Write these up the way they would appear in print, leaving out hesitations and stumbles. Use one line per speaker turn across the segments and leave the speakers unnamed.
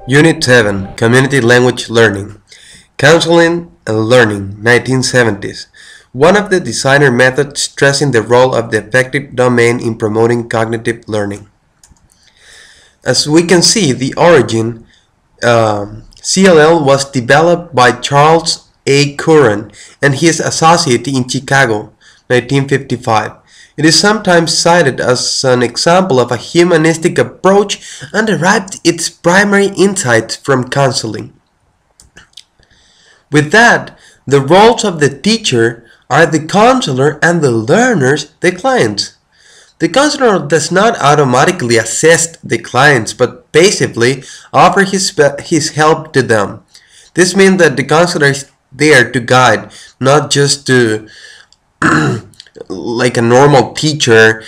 Unit 7 Community Language Learning Counseling and Learning 1970s. One of the designer methods stressing the role of the affective domain in promoting cognitive learning. As we can see, the origin CLL was developed by Charles A. Curran and his associate in Chicago, 1955. It is sometimes cited as an example of a humanistic approach and derived its primary insights from counseling. With that, the roles of the teacher are the counselor and the learners the clients. The counselor does not automatically assess the clients but passively offer his help to them. This means that the counselor is there to guide, not just to like a normal teacher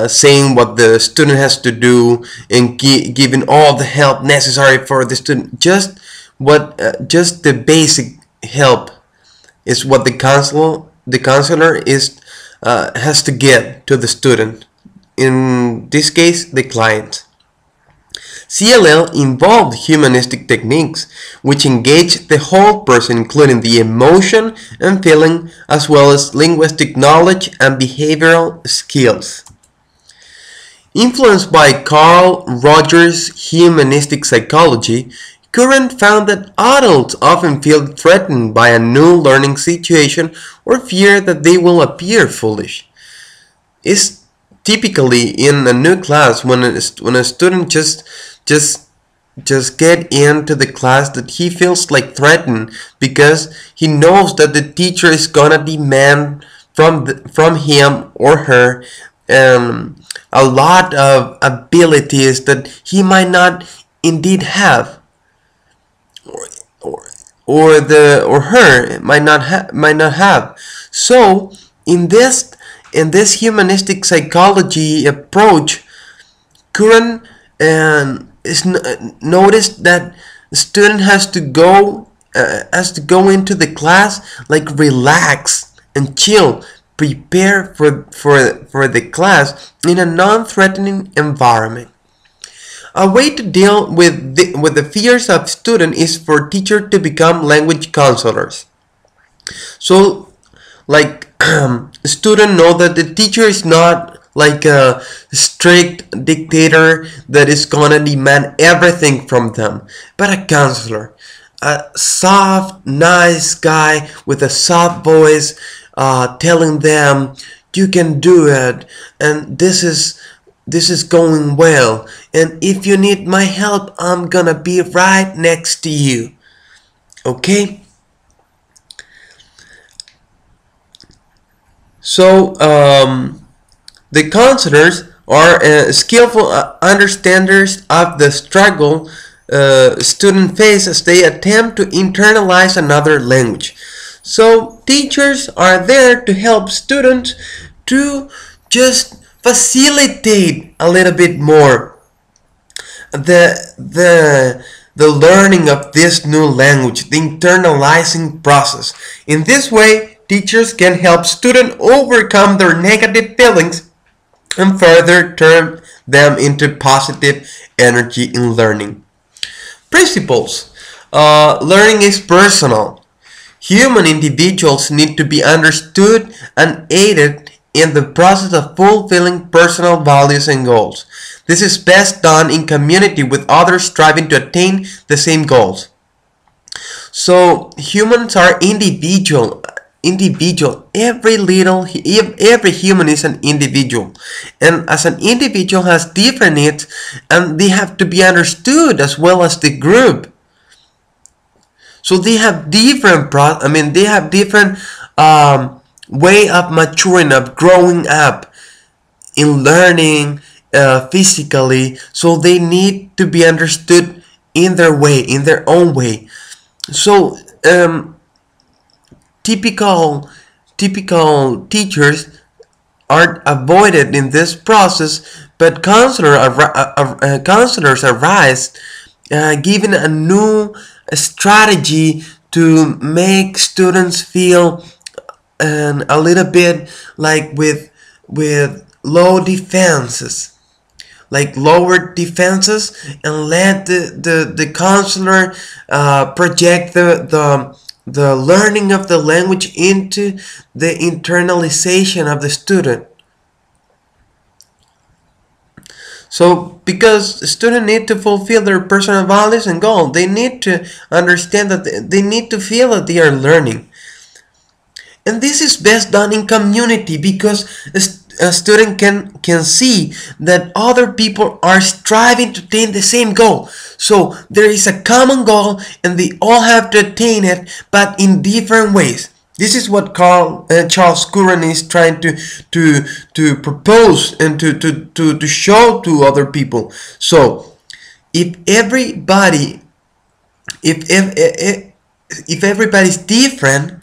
saying what the student has to do and giving all the help necessary for the student. Just the basic help is what the counselor is has to give to the student. In this case, the client. CLL involved humanistic techniques which engage the whole person, including the emotion and feeling, as well as linguistic knowledge and behavioral skills. Influenced by Carl Rogers' humanistic psychology, Curran found that adults often feel threatened by a new learning situation or fear that they will appear foolish. It's typically in a new class when a student just get into the class that he feels like threatened because he knows that the teacher is gonna demand from him or her a lot of abilities that he might not indeed have, or her might not have. So in this humanistic psychology approach, Curran noticed that the student has to go into the class like relax and chill, prepare for the class in a non-threatening environment. A way to deal with the fears of students is for teachers to become language counselors. So, like, students know that the teacher is not like a strict dictator that is gonna demand everything from them, but a counselor, a soft, nice guy with a soft voice, telling them you can do it, and this is going well, and if you need my help, I'm gonna be right next to you. Okay? So, the counselors are skillful understanders of the struggle students face as they attempt to internalize another language. So, teachers are there to help students to just facilitate a little bit more the learning of this new language, the internalizing process. In this way, teachers can help students overcome their negative feelings and further turn them into positive energy in learning. Principles. Learning is personal. Human individuals need to be understood and aided in the process of fulfilling personal values and goals. This is best done in community with others striving to attain the same goals. So humans are individual. Every human is an individual, and as an individual has different needs, and they have to be understood as well as the group. So they have different way of maturing, of growing up in learning physically. So they need to be understood in their way, in their own way. So typical teachers are avoided in this process, but counselors arise, giving a new strategy to make students feel a little bit like with low defenses. like lower defenses and let the counselor project the learning of the language into the internalization of the student. So, because the student need to fulfill their personal values and goals, they need to understand that they need to feel that they are learning. And this is best done in community, because a student can see that other people are striving to attain the same goal. So there is a common goal and they all have to attain it, but in different ways. This is what Charles Curran is trying to propose and to show to other people. So if everybody if everybody's different,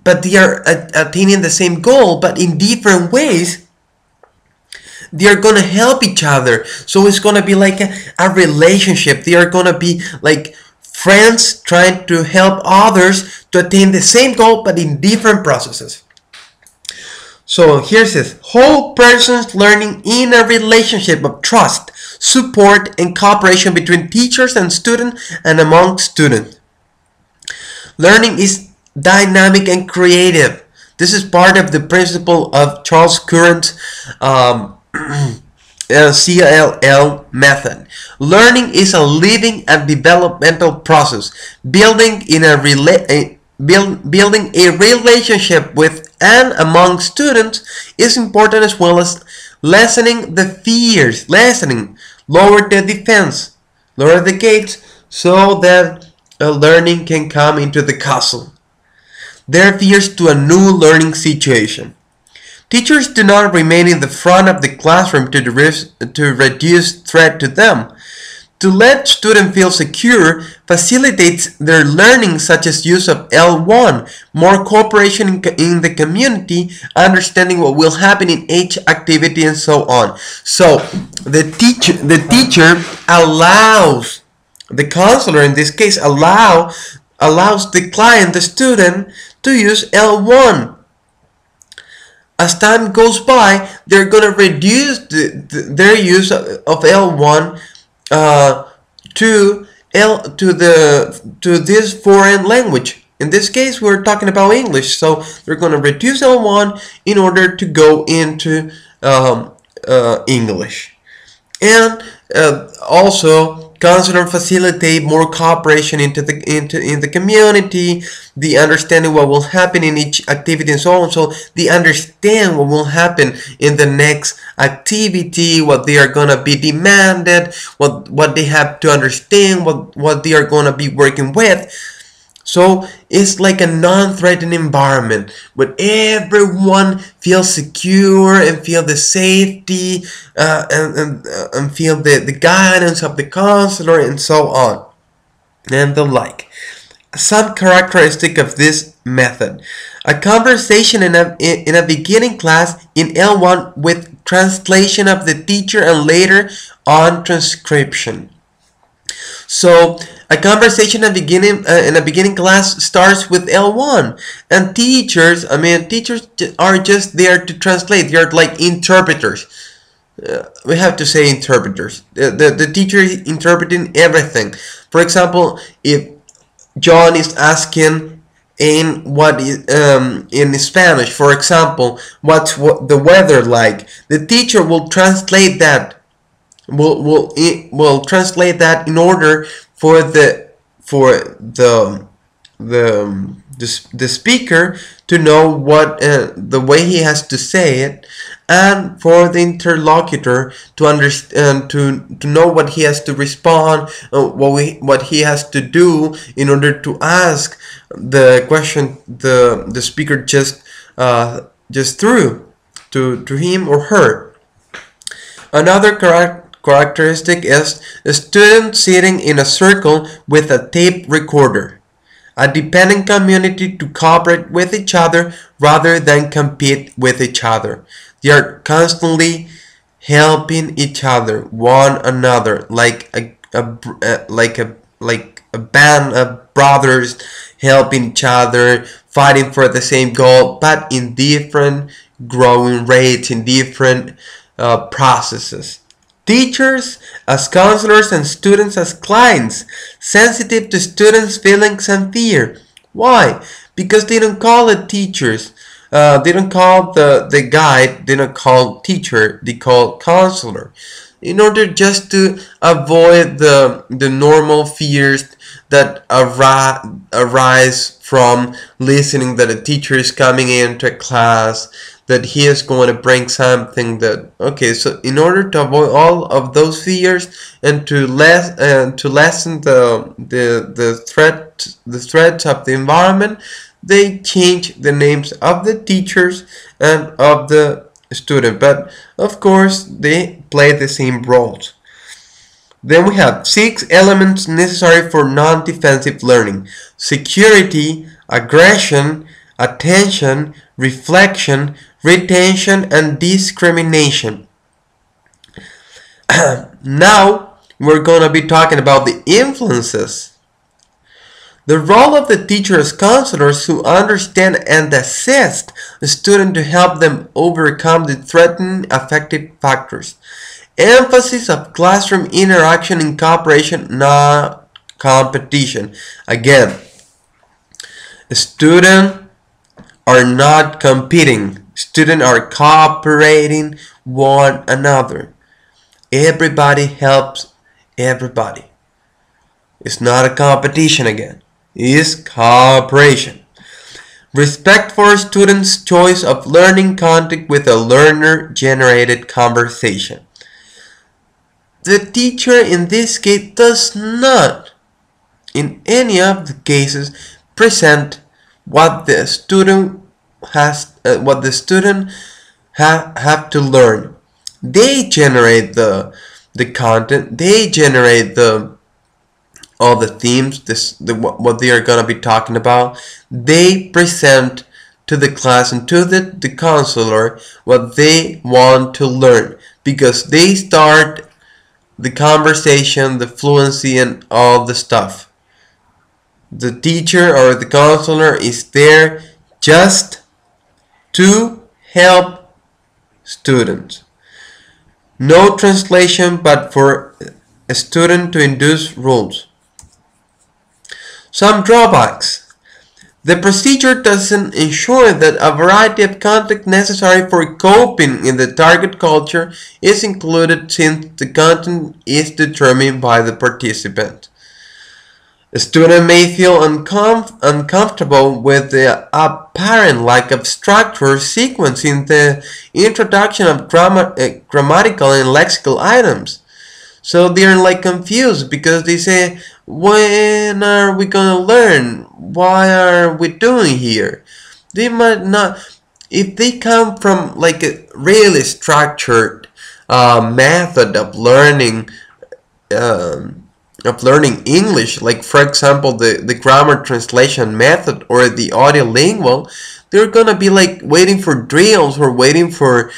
but they are attaining the same goal, but in different ways, they are gonna help each other. So it's gonna be like a relationship. They are gonna be like friends trying to help others to attain the same goal, but in different processes. So here says, whole persons learning in a relationship of trust, support, and cooperation between teachers and students and among students. Learning is dynamic and creative. This is part of the principle of Charles Curran's CLL method. Learning is a living and developmental process. Building a relationship with and among students is important, as well as lessening the fears. Lower the defense, lower the gates, so that learning can come into the castle. Their fears to a new learning situation. Teachers do not remain in the front of the classroom to reduce threat to them. To let students feel secure facilitates their learning, such as use of L1, more cooperation in the community, understanding what will happen in each activity, and so on. So the teacher allows, the counselor in this case allows the client, the student, to use L1. As time goes by, they're going to reduce their use of L1 to this foreign language. In this case, we're talking about English, so they're going to reduce L1 in order to go into English. And also, counselor facilitate more cooperation in the community, the understanding what will happen in each activity and so on. So they understand what will happen in the next activity, what they are gonna be demanded, what they have to understand, what they are gonna be working with. So it's like a non-threatening environment where everyone feels secure and feel the safety and feel the guidance of the counselor and so on and the like. Some characteristic of this method: a conversation in a beginning class in L1 with translation of the teacher and later on transcription. So a conversation in a beginning class starts with L1, and teachers are just there to translate. They are like interpreters. We have to say interpreters. The teacher is interpreting everything. For example, if John is asking in Spanish, for example, what's the weather like, the teacher will translate that. Will translate that in order for the speaker to know what the way he has to say it, and for the interlocutor to understand to know what he has to respond, what he has to do in order to ask the question the speaker just threw to him or her. Another characteristic is a student sitting in a circle with a tape recorder. A dependent community to cooperate with each other rather than compete with each other. They are constantly helping each other, one another, like a band of brothers helping each other, fighting for the same goal, but in different growing rates, in different processes. Teachers as counselors and students as clients, sensitive to students' feelings and fear. Why? Because they don't call it teachers. They don't call the guide, they don't call teacher, they call counselor. In order just to avoid the normal fears that arise from listening that a teacher is coming into a class, that he is going to bring something that, okay, so in order to avoid all of those fears and to lessen the threats of the environment, they change the names of the teachers and of the student, but of course they play the same roles. Then we have 6 elements necessary for non-defensive learning: security, aggression, attention, reflection, retention, and discrimination. Now we're going to be talking about the influences. The role of the teacher as counselors who understand and assist the student to help them overcome the threatening affective factors. Emphasis of classroom interaction and cooperation, not competition. Again, students are not competing. Students are cooperating one another. Everybody helps everybody. It's not a competition again. Is cooperation. Respect for students' choice of learning content with a learner-generated conversation. The teacher in this case does not, in any of the cases, present what the student have to learn. They generate the content. They generate all the themes, what they are going to be talking about. They present to the class and to the counselor what they want to learn, because they start the conversation, the fluency, and all the stuff. The teacher or the counselor is there just to help students. No translation, but for a student to induce rules. Some drawbacks. The procedure doesn't ensure that a variety of content necessary for coping in the target culture is included, since the content is determined by the participant. A student may feel uncomfortable with the apparent lack of structure sequence in the introduction of grammatical and lexical items. So they're like confused because they say, when are we gonna learn? Why are we doing here? They might not, if they come from like a really structured method of learning English, like for example the grammar translation method or the audiolingual, they're gonna be like waiting for drills or waiting for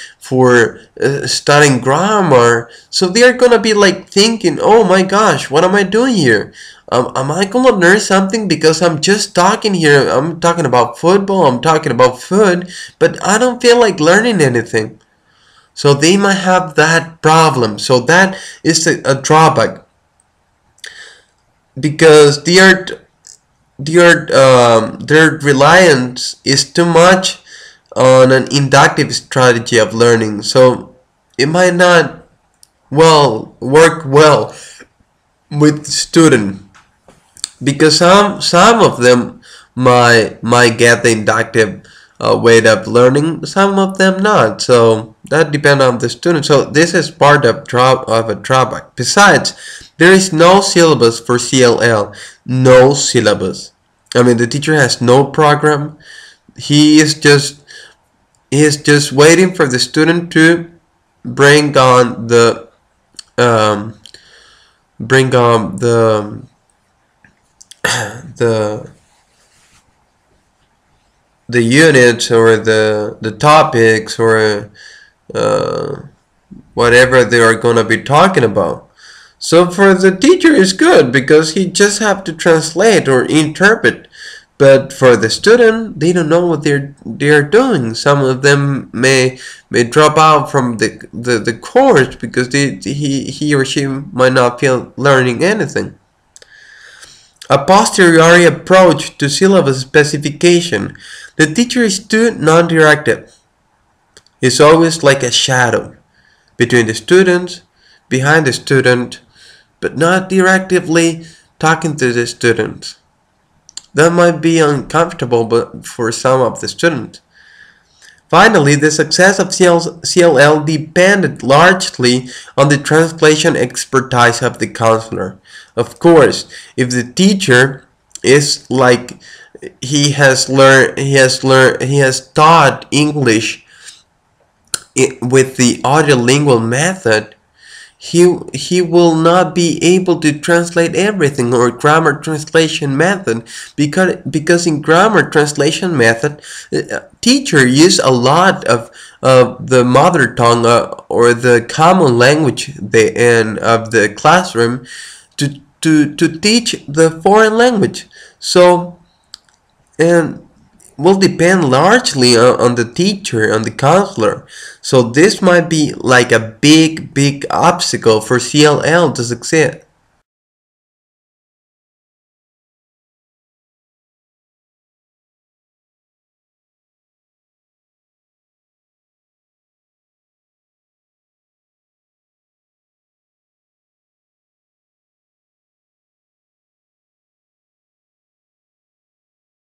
studying grammar. So they're gonna be like thinking, oh my gosh, what am I doing here? Am I gonna learn something? Because I'm just talking here, I'm talking about football, I'm talking about food, but I don't feel like learning anything. So they might have that problem. So that is a drawback, because their reliance is too much on an inductive strategy of learning. So it might not work well with the student, because some of them might get the inductive way of learning, some of them not. So that depends on the student. So this is part of a drawback. Besides, there is no syllabus for CLL. No syllabus. I mean, the teacher has no program. He is just waiting for the student to bring on the units or the topics or whatever they are going to be talking about. So for the teacher it's good, because he just have to translate or interpret But for the student, they don't know what they're doing. Some of them may drop out from the course because he or she might not feel learning anything. A posteriori approach to syllabus specification. The teacher is too non-directive. It's always like a shadow between the students, behind the student, but not directively talking to the student. That might be uncomfortable but for some of the students. Finally, the success of CLL depended largely on the translation expertise of the counselor. Of course, if the teacher is like he has taught English with the audiolingual method, he will not be able to translate everything, or grammar translation method, because in grammar translation method, teacher use a lot of the mother tongue or the common language of the classroom to teach the foreign language. So, and will depend largely on the teacher, on the counselor. So this might be like a big obstacle for CLL to succeed.